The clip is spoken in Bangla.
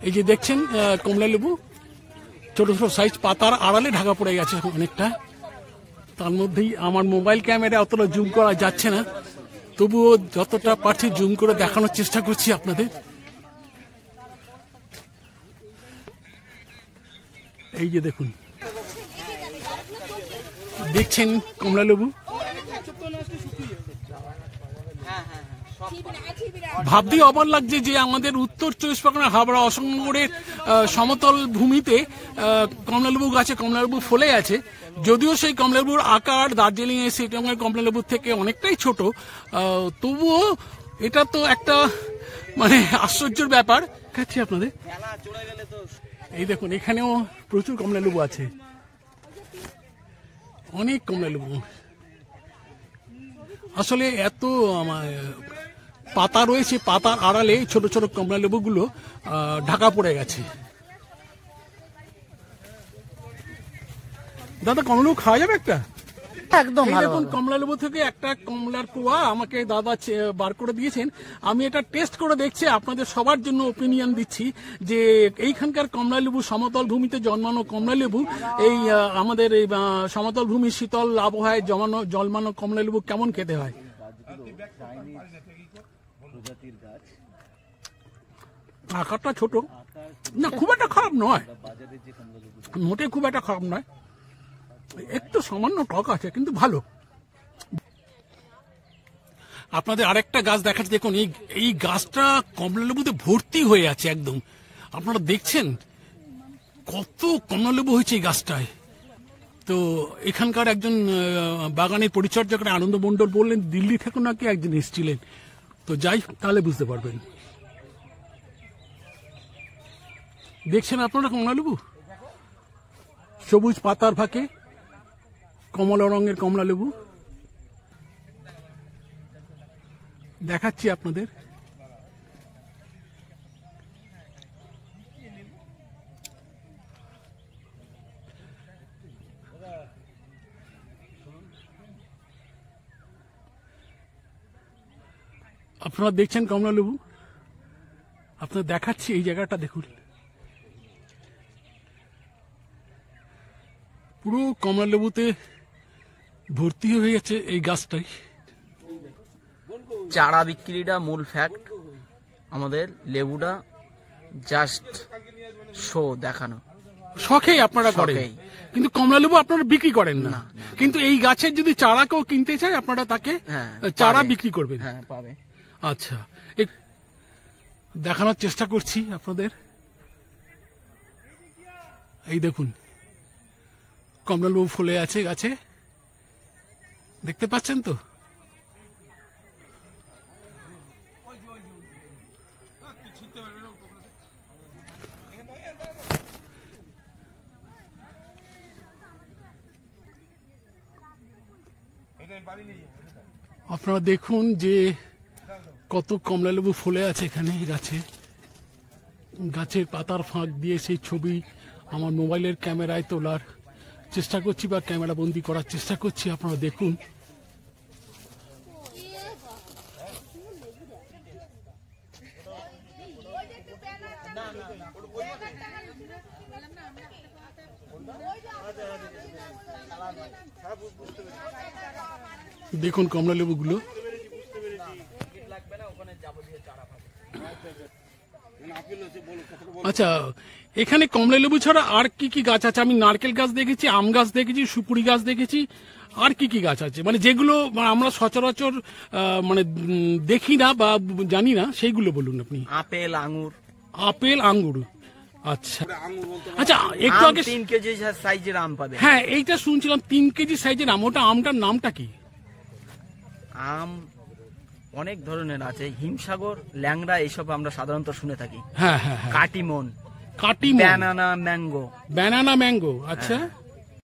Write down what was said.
এই যে দেখছেন কমলা লেবু ছোট ছোট সাইজ, পাতার আড়ালে ঢাকা পড়ে গেছে অনেকটা। তার মধ্যেই আমার মোবাইল ক্যামেরা অতটা জুম করা যাচ্ছে না, তবুও যতটা পারছি জুম করে দেখানোর চেষ্টা করছি আপনাদের। এই যে দেখুন, দেখছেন কমলা লেবু। ভাবতেই অবাক লাগছে যে আমাদের উত্তর 24 পরগনা হাবড়া অশোকনগরের সমতল ভূমিতে কমলালেবু গাছে কমলালেবু ফলে আছে। যদিও সেই কমলালেবুর আকার দার্জিলিং এর সিটংয়ের কমলালেবুর থেকে অনেকটাই ছোট, তবুও এটা তো একটা মানে আশ্চর্যের ব্যাপার। দেখাচ্ছি আপনাদের, এই দেখুন এখানেও প্রচুর কমলালেবু আছে, অনেক কমলালেবু। আসলে এত পাতা রয়েছে, পাতার আড়ালে ছোট ছোট কমলা লেবুগুলো ঢাকা পড়ে গেছে। দাদা কমলা লেবু খাওয়া যাবে একটা? একদম দেখুন কমলা লেবু থেকে একটা কমলার কোয়া আমাকে দাদা বার করে দিয়েছেন। আমি এটা টেস্ট করে দেখছি, আপনাদের সবার জন্য ওপিনিয়ন দিচ্ছি যে এইখানকার কমলা লেবু, সমতল ভূমিতে জন্মানো কমলা লেবু, এই আমাদের এই সমতল ভূমি শীতল আবহাওয়ায় জন্মানো কমলা লেবু কেমন খেতে হয়। আকারটা ছোট না, খুব একটা খারাপ নয়, মোটে খুব একটা খারাপ নয়, একটু সামান্য টক আছে কিন্তু ভালো। আপনাদের আরেকটা গাছ দেখাচ্ছি, দেখুন এই গাছটা কমলা লেবুতে ভর্তি হয়ে আছে একদম। আপনারা দেখছেন কত কমলা লেবু হয়েছে এই গাছটায়। তো এখানকার একজন বাগানের পরিচর্যা করে আনন্দ মণ্ডল বললেন দিল্লি থেকে নাকি একজন এসেছিলেন, তো যাই তাহলে বুঝতে পারবেন। দেখছেন আপনারা কমলা লেবু, সবুজ পাতার ফাঁকে কমলা রঙের কমলা লেবু দেখাচ্ছি আপনাদের। আপনারা দেখছেন কমলা লেবু, আপনাদের দেখাচ্ছি এই জায়গাটা দেখুন, পুরো কমলা লেবুতে ভর্তি হয়ে গেছে এই গাছটাই। চারা বিক্রিটা মূল ফ্যাক্ট, আমাদের লেবুটা জাস্ট শো দেখানো, শখেই আপনারা করেন, কিন্তু কমলা লেবু আপনারা বিক্রি করেন না। কিন্তু এই গাছের যদি চারা কেউ কিনতে চায় আপনারা তাকে চারা বিক্রি করবেন। হ্যাঁ পাবে। আচ্ছা, দেখানোর চেষ্টা করছি আপনাদের। এই দেখুন কমলা লেবু ফুলে আছে গাছে, দেখতে পাচ্ছেন তো। আপনারা দেখুন যে কত কমলা লেবু ফুলে আছে এখানে গাছে। গাছের পাতার ফাঁক দিয়ে সেই ছবি আমার মোবাইলের ক্যামেরায় তোলার চেষ্টা করছি বা ক্যামেরা বন্দি করার চেষ্টা করছি, আপনারা দেখুন। দেখুন কমলা লেবুগুলো। আচ্ছা, এখানে কমলা লেবু ছাড়া আর কি কি গাছ আছে? আমি নারকেল গাছ দেখেছি, আম গাছ দেখেছি, সুপুরি গাছ দেখেছি, আর কি কি গাছ আছে মানে যেগুলো আমরা সচরাচর মানে দেখি না বা জানি না, সেইগুলো বলুন আপনি। আপেল, আঙ্গুর। আপেল, আঙ্গুর, আচ্ছা আচ্ছা। একটু আগে 3 কেজি সাইজের আম পাবে। হ্যাঁ, এইটা শুনছিলাম 3 কেজি সাইজের আম। ওটা আমটার নামটা কি? আম অনেক ধরনের আছে, হিমসাগর, ল্যাংড়া, এইসব আমরা সাধারণত শুনে থাকি। হ্যাঁ হ্যাঁ, Katimon, Katimon, banana mango. Banana mango, আচ্ছা।